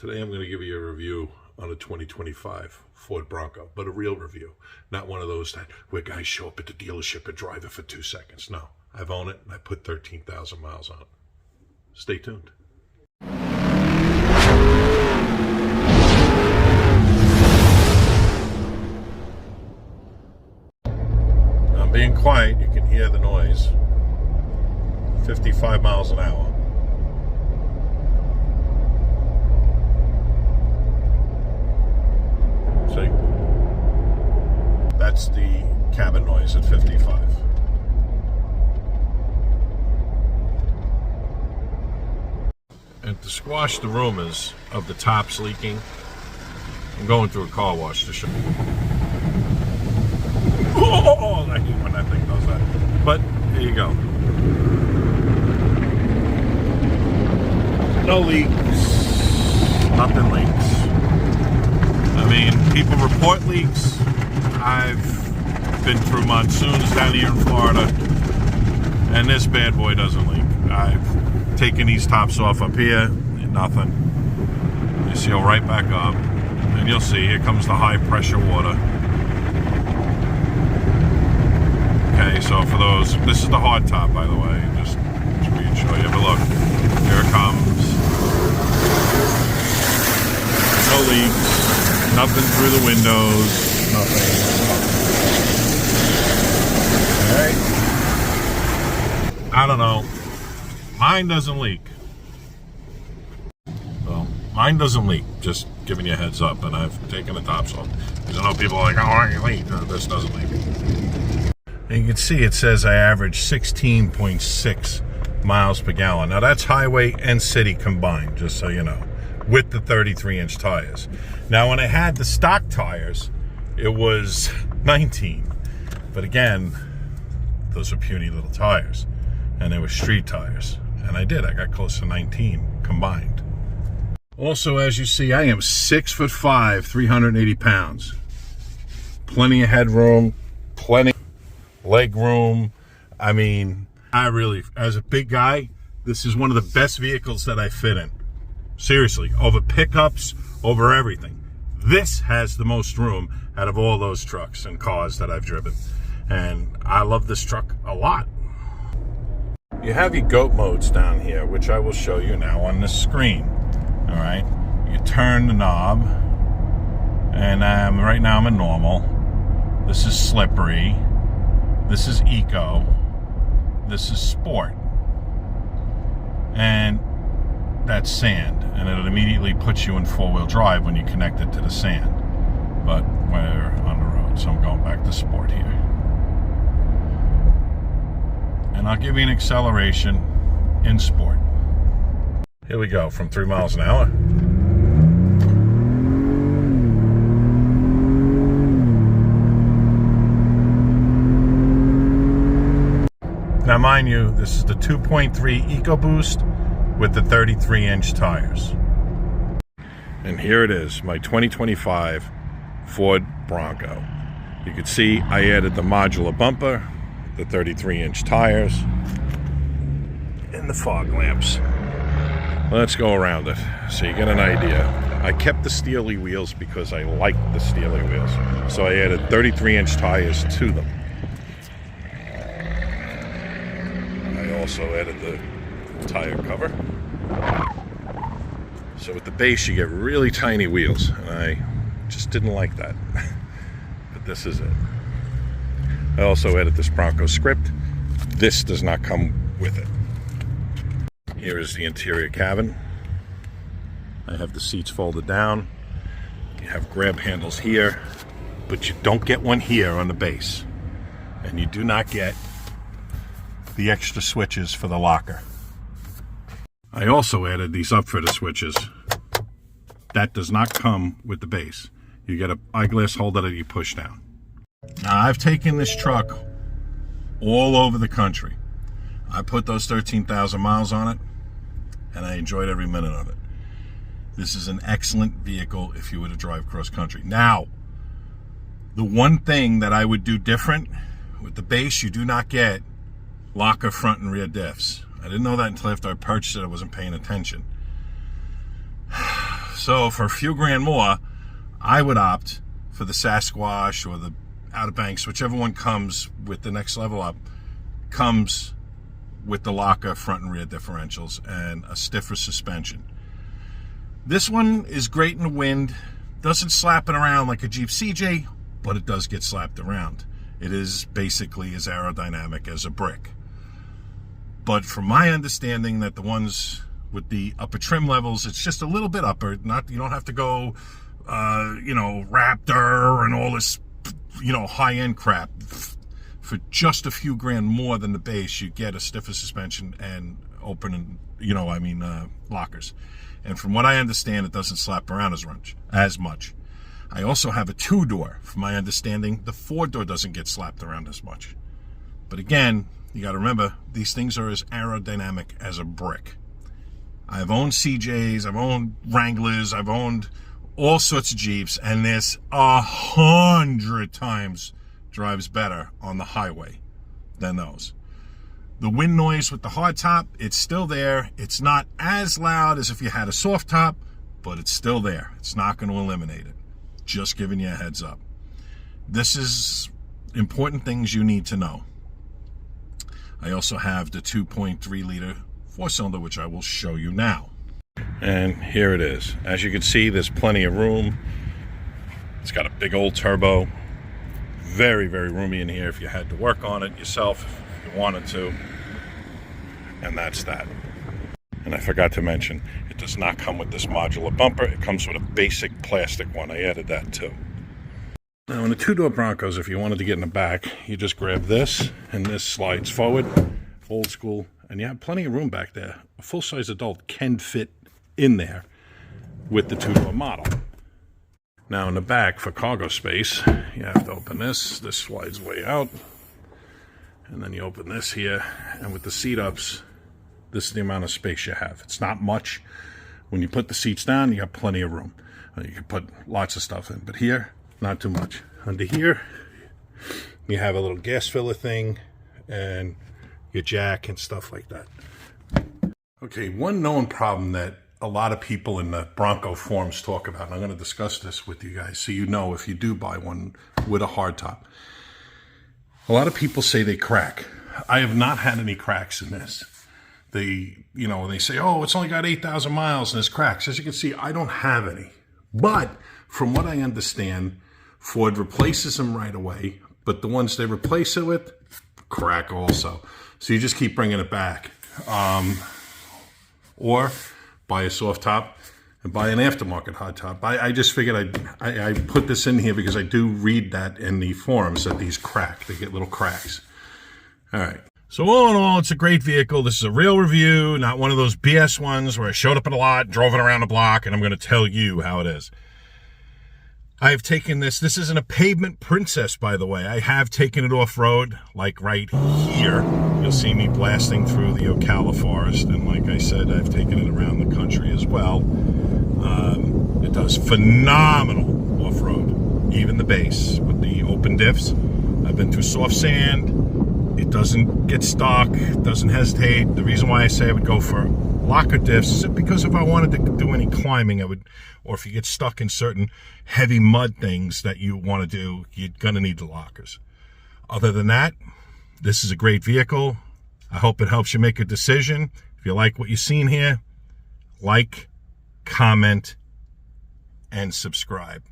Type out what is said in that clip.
Today I'm going to give you a review on a 2025 Ford Bronco, but a real review. Not one of those where guys show up at the dealership and drive it for 2 seconds. No, I've owned it and I put 13,000 miles on it. Stay tuned. I'm being quiet, you can hear the noise. 55 miles an hour. See? That's the cabin noise at 55. And to squash the rumors of the tops leaking, I'm going through a car wash to show you. Oh, I hate when that thing does that. But here you go. No leaks. Nothing leaks. I mean, people report leaks. I've been through monsoons down here in Florida, and this bad boy doesn't leak. I've taken these tops off up here, nothing. They seal right back up, and you'll see, here comes the high pressure water. Okay, so for those, this is the hard top, by the way, just so we can show you. But look, here it comes. No leaks, nothing through the windows, nothing. Alright. I don't know. Mine doesn't leak. Well, mine doesn't leak. Just giving you a heads up, and I've taken the tops off. Because I know people are like, oh, it leak. No, this doesn't leak. And you can see it says I average 16.6 miles per gallon. Now that's highway and city combined, just so you know, with the 33-inch tires. Now when I had the stock tires, it was 19. But again, those are puny little tires. And they were street tires. And I got close to 19 combined. Also, as you see, I am 6'5", 380 pounds. Plenty of headroom, plenty leg room. I mean, I really, as a big guy, this is one of the best vehicles that I fit in. Seriously, over pickups, over everything. This has the most room out of all those trucks and cars that I've driven. And I love this truck a lot. You have your GOAT modes down here, which I will show you now on the screen. All right, you turn the knob, and right now I'm in normal. This is slippery. This is eco. This is sport. And that's sand. And it immediately puts you in four-wheel drive when you connect it to the sand. But we're on the road, so I'm going back to sport here. And I'll give you an acceleration in sport. Here we go, from 3 miles an hour. Now, mind you, this is the 2.3 EcoBoost with the 33-inch tires. And here it is, my 2025 Ford Bronco. You can see I added the modular bumper, the 33-inch tires, and the fog lamps. Let's go around it so you get an idea. I kept the steely wheels because I like the steely wheels. So I added 33-inch tires to them. I also added the tire cover. So with the base you get really tiny wheels, and I just didn't like that. But this is it. I also added this Bronco script. This does not come with it. Here is the interior cabin. I have the seats folded down. You have grab handles here, but you don't get one here on the base. And you do not get the extra switches for the locker. I also added these upfitter switches. That does not come with the base. You get an eyeglass holder that you push down. Now, I've taken this truck all over the country. I put those 13,000 miles on it, and I enjoyed every minute of it. This is an excellent vehicle if you were to drive cross country. Now, the one thing that I would do different, with the base, you do not get locker front and rear diffs. I didn't know that until after I purchased it. I wasn't paying attention. So for a few grand more, I would opt for the Sasquatch or the Outer Banks, whichever one comes with the next level up, comes with the locker, front and rear differentials, and a stiffer suspension. This one is great in the wind, doesn't slap it around like a Jeep CJ, but it does get slapped around. It is basically as aerodynamic as a brick. But from my understanding that the ones with the upper trim levels, it's just a little bit upper. You don't have to go, Raptor and all this, high-end crap. For just a few grand more than the base, you get a stiffer suspension and lockers. And from what I understand, it doesn't slap around as much. I also have a 2-door. From my understanding, the 4-door doesn't get slapped around as much. But again, you got to remember, these things are as aerodynamic as a brick. I've owned CJs, I've owned Wranglers, I've owned all sorts of Jeeps, and this 100 times drives better on the highway than those. The wind noise with the hard top, it's still there. It's not as loud as if you had a soft top, but it's still there. It's not going to eliminate it. Just giving you a heads up. This is important things you need to know. I also have the 2.3 liter 4-cylinder, which I will show you now. And here it is. As you can see, there's plenty of room. It's got a big old turbo. Very, very roomy in here if you had to work on it yourself, if you wanted to. And that's that. And I forgot to mention, it does not come with this modular bumper. It comes with a basic plastic one. I added that too. Now in the 2-door Broncos, if you wanted to get in the back, you just grab this, and this slides forward, old school, and you have plenty of room back there. A full-size adult can fit in there with the 2-door model. Now in the back, for cargo space, you have to open this. This slides way out. And then you open this here, and with the seat ups, this is the amount of space you have. It's not much. When you put the seats down, you have plenty of room. You can put lots of stuff in, but here, not too much. Under here, you have a little gas filler thing, and your jack and stuff like that. Okay, one known problem that a lot of people in the Bronco forums talk about, and I'm going to discuss this with you guys so you know if you do buy one with a hardtop. A lot of people say they crack. I have not had any cracks in this. They say, oh, it's only got 8,000 miles and it's cracks. As you can see, I don't have any. But from what I understand, Ford replaces them right away, but the ones they replace it with crack also. So you just keep bringing it back. Or buy a soft top and buy an aftermarket hard top. I just figured I put this in here because I do read that in the forums that these crack. They get little cracks. All right. So all in all, it's a great vehicle. This is a real review, not one of those BS ones where I showed up at a lot, drove it around the block, and I'm going to tell you how it is. I've taken this. This isn't a pavement princess, by the way. I have taken it off-road, like right here. You'll see me blasting through the Ocala forest, and like I said, I've taken it around the country as well. It does phenomenal off-road, even the base with the open diffs. I've been through soft sand. It doesn't get stuck. It doesn't hesitate. The reason why I say I would go for locker diffs is because if I wanted to do any climbing, I would, or if you get stuck in certain heavy mud things that you want to do, you're going to need the lockers. Other than that, this is a great vehicle. I hope it helps you make a decision. If you like what you've seen here, like, comment, and subscribe.